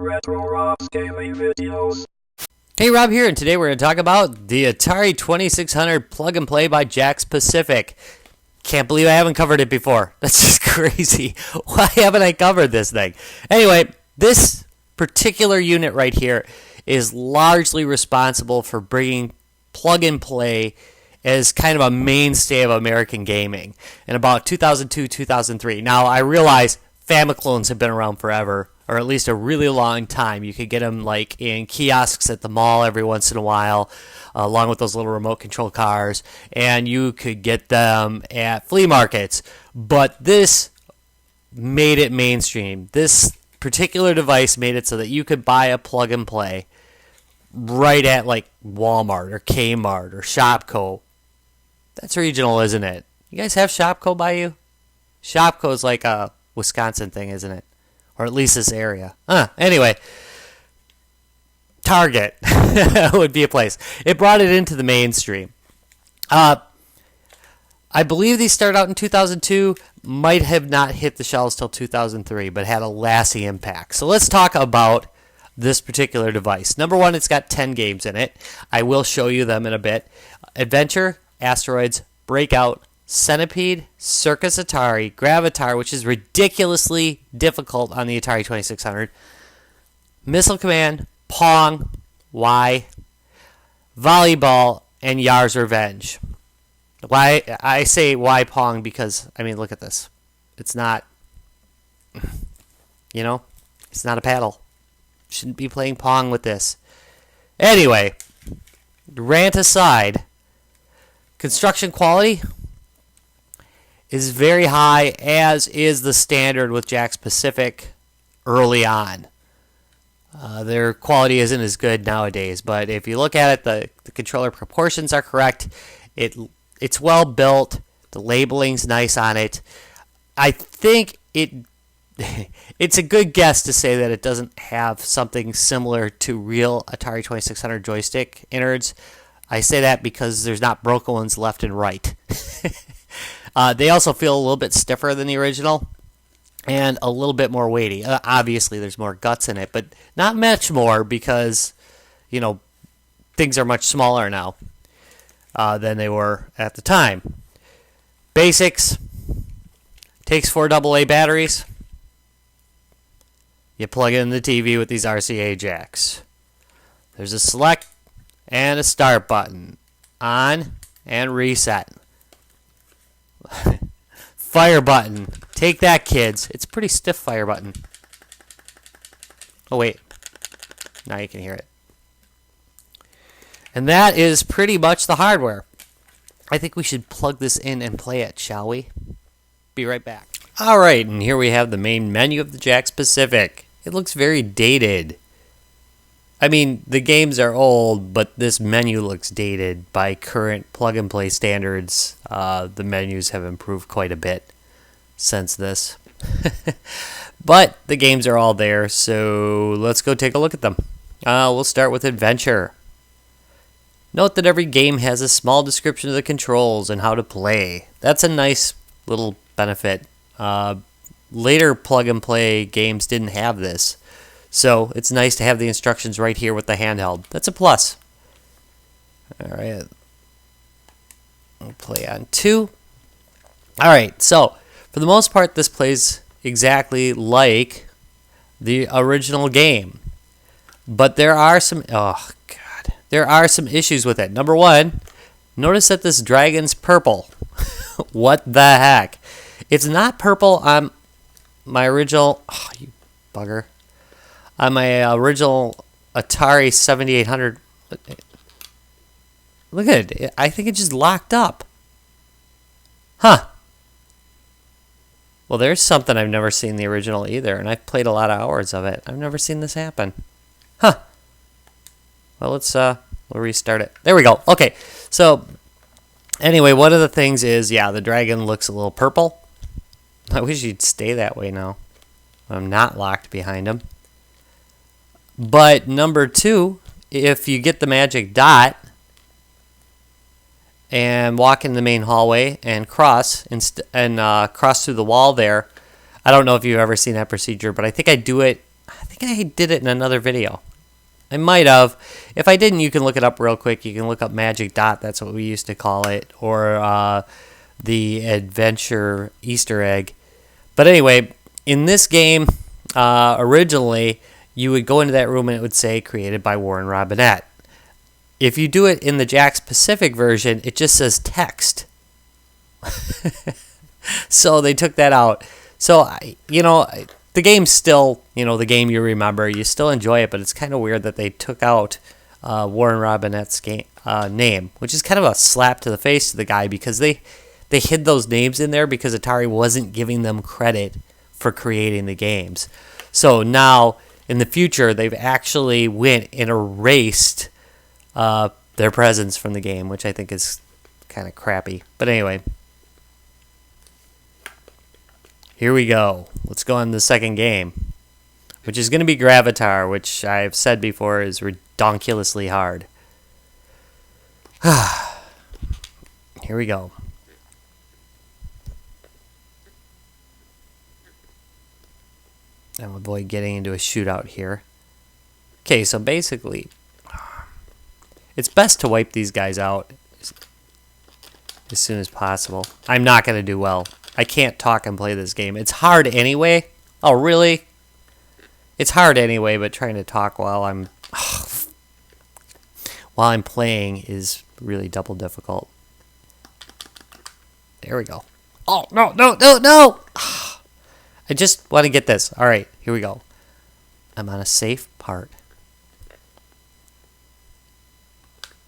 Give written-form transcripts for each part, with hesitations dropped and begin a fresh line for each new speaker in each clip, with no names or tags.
Retro Rob's Gaming Videos.
Hey, Rob here, and today we're going to talk about the Atari 2600 Plug and Play by Jakks Pacific. Can't believe I haven't covered it before. That's just crazy. Why haven't I covered this thing? Anyway, this particular unit right here is largely responsible for bringing Plug and Play as kind of a mainstay of American gaming in about 2002, 2003. Now, I realize Famiclones have been around forever, or at least a really long time. You could get them like in kiosks at the mall every once in a while, along with those little remote control cars, and you could get them at flea markets. But this made it mainstream. This particular device made it so that you could buy a Plug and Play right at like Walmart or Kmart or Shopko. That's regional, isn't it? You guys have Shopko by you? Shopko is like a Wisconsin thing, isn't it? Or at least this area. Anyway, Target would be a place. It brought it into the mainstream. I believe these started out in 2002. Might have not hit the shelves till 2003, but had a lasting impact. So let's talk about this particular device. Number one, it's got 10 games in it. I will show you them in a bit. Adventure, Asteroids, Breakout, Centipede, Circus Atari, Gravatar, which is ridiculously difficult on the Atari 2600, Missile Command, Pong, Y, Volleyball, and Yars Revenge. Why I say Y Pong because, I mean, look at this. It's not, it's not a paddle. Shouldn't be playing Pong with this. Anyway, rant aside, construction quality is very high, as is the standard with Jakks Pacific early on. Their quality isn't as good nowadays, but if you look at it, the controller proportions are correct. It's well built. The labeling's nice on it. I think it's a good guess to say that it doesn't have something similar to real Atari 2600 joystick innards. I say that because there's not broken ones left and right. They also feel a little bit stiffer than the original and a little bit more weighty. Obviously, there's more guts in it, but not much more because, things are much smaller now than they were at the time. Basics. Takes 4 AA batteries. You plug in the TV with these RCA jacks. There's a select and a start button. On and reset. Fire button. Take that, kids. It's a pretty stiff fire button. Oh, wait. Now you can hear it. And that is pretty much the hardware. I think we should plug this in and play it, shall we? Be right back. All right, and here we have the main menu of the Jakks Pacific. It looks very dated. I mean, the games are old, but this menu looks dated by current plug-and-play standards. The menus have improved quite a bit since this. But the games are all there, so let's go take a look at them. We'll start with Adventure. Note that every game has a small description of the controls and how to play. That's a nice little benefit. Later plug-and-play games didn't have this. So it's nice to have the instructions right here with the handheld. That's a plus. All right. We'll play on 2. All right. So for the most part, this plays exactly like the original game. But there are some... Oh, God. There are some issues with it. Number one, notice that this dragon's purple. What the heck? It's not purple on my original... Oh, you bugger. On my original Atari 7800, look at it. I think it just locked up. Huh. Well, there's something I've never seen in the original either, and I've played a lot of hours of it. I've never seen this happen. Huh. Well, we'll restart it. There we go. Okay. So, anyway, one of the things is, the dragon looks a little purple. I wish he'd stay that way now. I'm not locked behind him. But number 2, if you get the magic dot and walk in the main hallway and cross cross through the wall there, I don't know if you've ever seen that procedure, but I think I do it think I did it in another video. I might have. If I didn't, you can look it up real quick. You can look up Magic Dot. That's what we used to call it. Or the Adventure Easter egg. But anyway, in this game, originally, you would go into that room and it would say created by Warren Robinette. If you do it in the Jakks Pacific version, it just says text. So they took that out. So, the game's still, the game you remember. You still enjoy it, but it's kind of weird that they took out Warren Robinette's name, which is kind of a slap to the face to the guy because they hid those names in there because Atari wasn't giving them credit for creating the games. So now, in the future, they've actually went and erased their presence from the game, which I think is kind of crappy. But anyway. Here we go. Let's go on to the second game, which is going to be Gravatar, which I've said before is redonkulously hard. Here we go. I'll avoid getting into a shootout here. Okay, so basically, it's best to wipe these guys out as soon as possible. I'm not going to do well. I can't talk and play this game. It's hard anyway. Oh, really? It's hard anyway, but trying to talk while I'm playing is really double difficult. There we go. Oh, no, no, no, no! I just want to get this. All right, here we go. I'm on a safe part.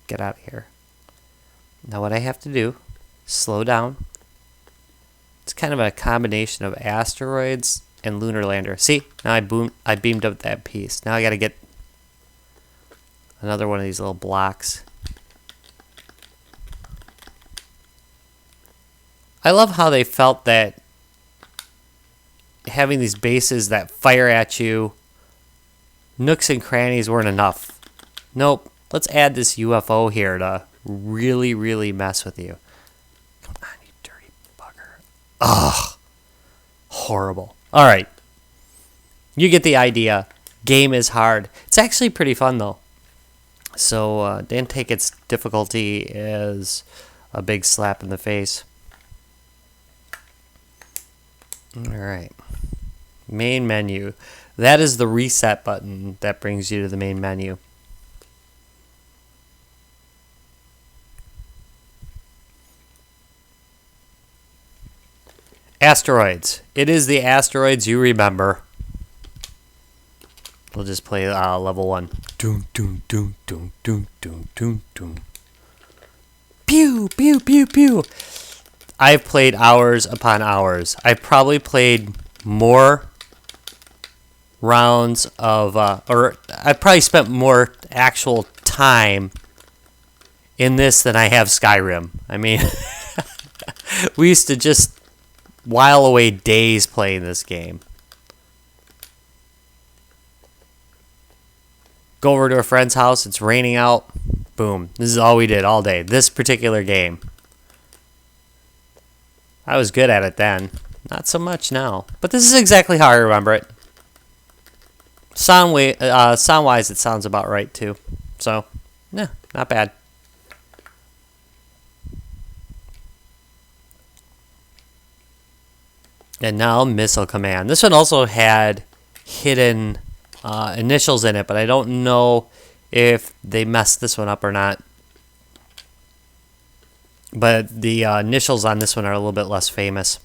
Get out of here. Now what I have to do, slow down. It's kind of a combination of asteroids and lunar lander. See, now I beamed up that piece. Now I got to get another one of these little blocks. I love how they felt that having these bases that fire at you, nooks and crannies weren't enough. Nope, let's add this UFO here to really, really mess with you. Come on, you dirty bugger. Ugh. Horrible. All right. You get the idea. Game is hard. It's actually pretty fun, though. So, didn't take its difficulty as a big slap in the face. All right. Main menu. That is the reset button that brings you to the main menu. Asteroids. It is the asteroids you remember. We'll just play level 1. Doom, doom, doom, doom, doom, doom, doom, doom. Pew, pew, pew, pew. I've played hours upon hours. I've probably played more rounds of, or I've probably spent more actual time in this than I have Skyrim. I mean, we used to just while away days playing this game. Go over to a friend's house, it's raining out, boom. This is all we did all day. This particular game. I was good at it then. Not so much now. But this is exactly how I remember it. Sound-wise, it sounds about right, too. So, yeah, not bad. And now, Missile Command. This one also had hidden initials in it, but I don't know if they messed this one up or not. But the initials on this one are a little bit less famous.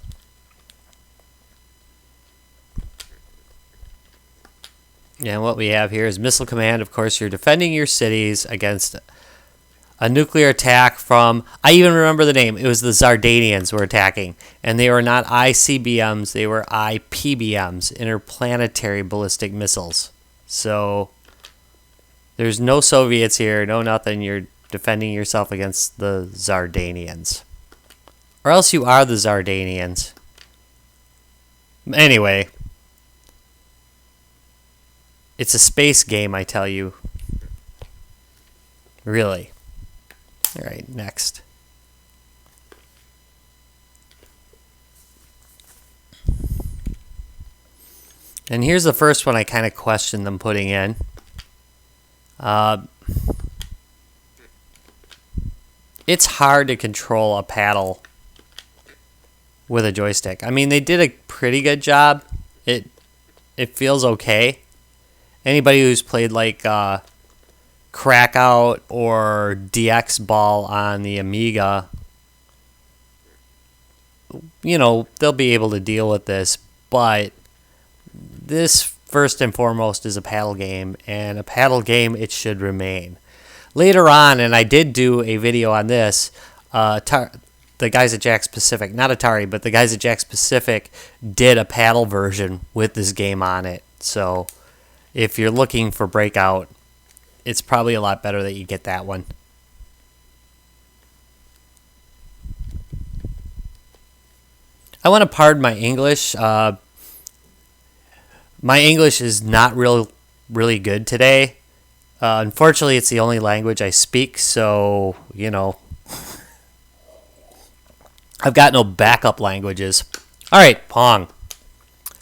And what we have here is Missile Command. Of course, you're defending your cities against a nuclear attack from... I even remember the name. It was the Zardanians were attacking. And they were not ICBMs. They were IPBMs, interplanetary ballistic missiles. So there's no Soviets here. No nothing. You're defending yourself against the Zardanians. Or else you are the Zardanians. Anyway. It's a space game, I tell you. Really. Alright, next. And here's the first one I kind of question them putting in. It's hard to control a paddle with a joystick. I mean, they did a pretty good job. It feels okay. Anybody who's played like Crackout or DX Ball on the Amiga, you know, they'll be able to deal with this. But this, first and foremost, is a paddle game, and a paddle game it should remain. Later on, and I did do a video on this, the guys at Jakks Pacific, not Atari, but the guys at Jakks Pacific did a paddle version with this game on it. So if you're looking for Breakout, it's probably a lot better that you get that one. I want to pardon my English. My English is not really good today. Unfortunately, it's the only language I speak, so, you know, I've got no backup languages. All right, Pong.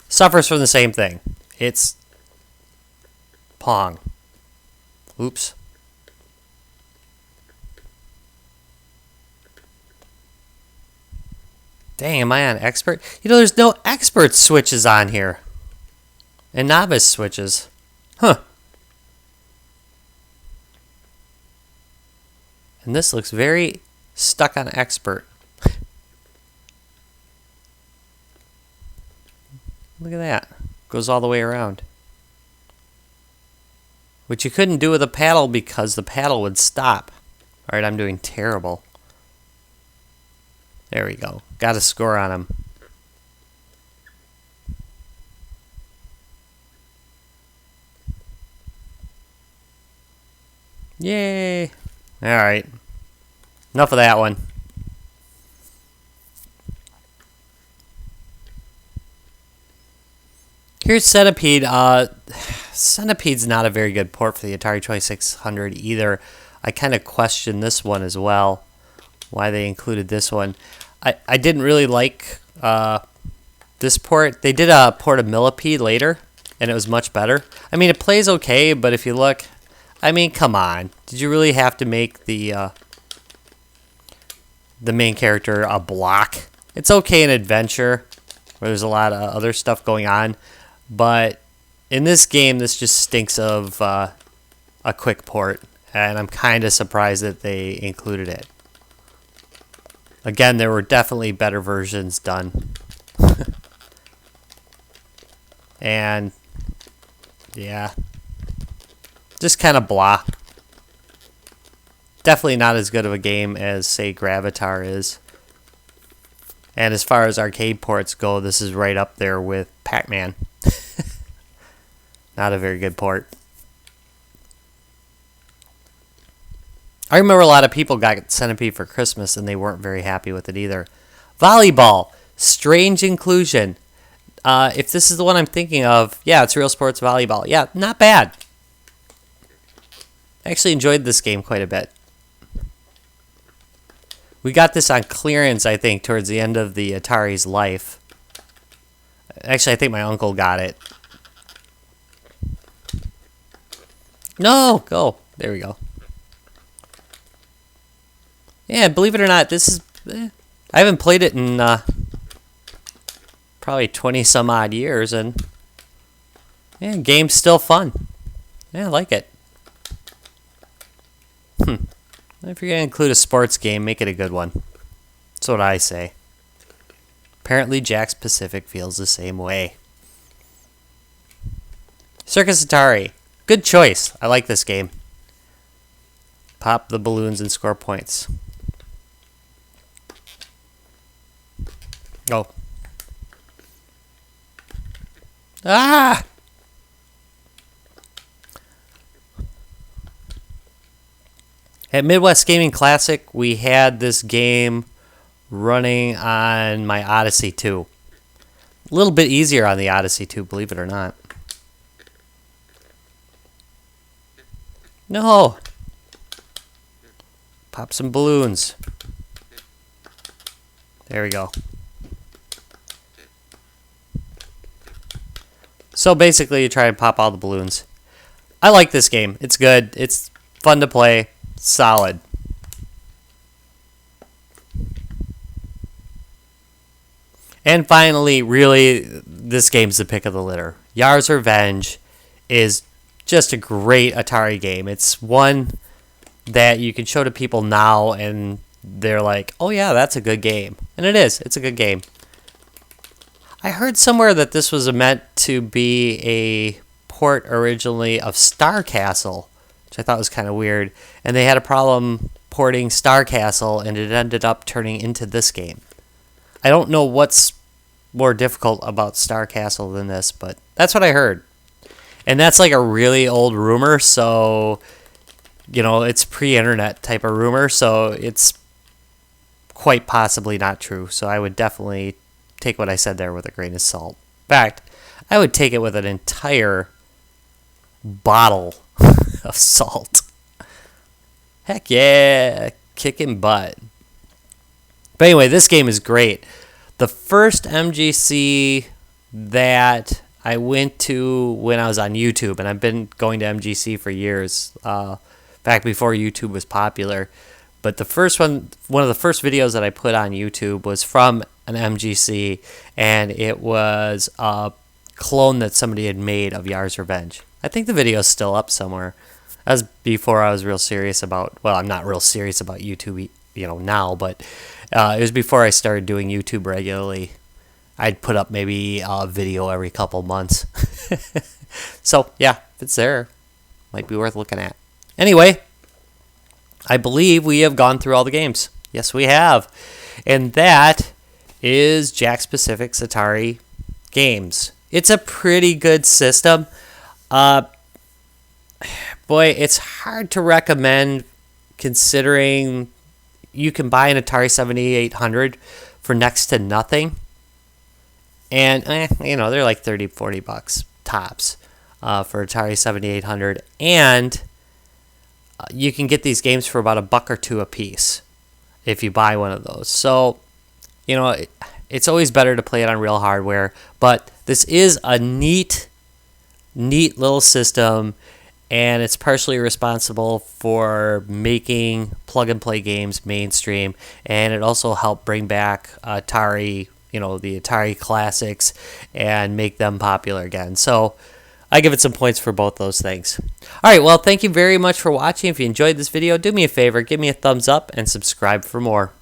Suffers from the same thing. It's Pong. Oops. Dang, am I on expert? You know, there's no expert switches on here. And novice switches. Huh. And this looks very stuck on expert. Look at that. Goes all the way around. Which you couldn't do with a paddle because the paddle would stop. Alright, I'm doing terrible. There we go. Got a score on him. Yay! Alright. Enough of that one. Here's Centipede. Centipede's not a very good port for the Atari 2600 either. I kind of question this one as well. Why they included this one. I didn't really like this port. They did a port of Millipede later, and it was much better. I mean, it plays okay, but if you look... I mean, come on. Did you really have to make the main character a block? It's okay in Adventure, where there's a lot of other stuff going on, but in this game, this just stinks of a quick port, and I'm kind of surprised that they included it. Again, there were definitely better versions done. And, yeah. Just kind of blah. Definitely not as good of a game as, say, Gravatar is. And as far as arcade ports go, this is right up there with Pac-Man. Not a very good port. I remember a lot of people got Centipede for Christmas and they weren't very happy with it either. Volleyball. Strange inclusion. If this is the one I'm thinking of, yeah, it's Real Sports Volleyball. Yeah, not bad. I actually enjoyed this game quite a bit. We got this on clearance, I think, towards the end of the Atari's life. Actually, I think my uncle got it. No! Go. There we go. Yeah, believe it or not, this is... I haven't played it in probably 20 some odd years, and yeah, game's still fun. Yeah, I like it. If you're going to include a sports game, make it a good one. That's what I say. Apparently, Jakks Pacific feels the same way. Circus Atari. Good choice. I like this game. Pop the balloons and score points. Oh. Ah! At Midwest Gaming Classic, we had this game running on my Odyssey 2. A little bit easier on the Odyssey 2, believe it or not. No! Pop some balloons. There we go. So basically, you try and pop all the balloons. I like this game. It's good. It's fun to play. Solid. And finally, really, this game's the pick of the litter. Yars Revenge is just a great Atari game. It's one that you can show to people now, and they're like, oh yeah, that's a good game. And it is. It's a good game. I heard somewhere that this was meant to be a port originally of Star Castle, which I thought was kind of weird. And they had a problem porting Star Castle, and it ended up turning into this game. I don't know what's more difficult about Star Castle than this, but that's what I heard. And that's like a really old rumor, so, you know, it's pre-internet type of rumor, so it's quite possibly not true. So I would definitely take what I said there with a grain of salt. In fact, I would take it with an entire bottle of salt. Heck yeah, kicking butt. But anyway, this game is great. The first MGC that I went to when I was on YouTube, and I've been going to MGC for years, back before YouTube was popular. But the first one of the first videos that I put on YouTube was from an MGC, and it was a clone that somebody had made of Yars Revenge. I think the video is still up somewhere. That was before I was real serious about, well, I'm not real serious about YouTube, now, but it was before I started doing YouTube regularly. I'd put up maybe a video every couple months. So, yeah, if it's there, might be worth looking at. Anyway, I believe we have gone through all the games. Yes, we have. And that is Jakks Pacific's Atari games. It's a pretty good system. Boy, it's hard to recommend considering you can buy an Atari 7800 for next to nothing. And, they're like $30, $40 tops for Atari 7800. And you can get these games for about $1 or $2 a piece if you buy one of those. So, it's always better to play it on real hardware. But this is a neat little system, and it's partially responsible for making plug-and-play games mainstream, and it also helped bring back Atari, the Atari classics, and make them popular again. So I give it some points for both those things. All right, well, thank you very much for watching. If you enjoyed this video, do me a favor, give me a thumbs up, and subscribe for more.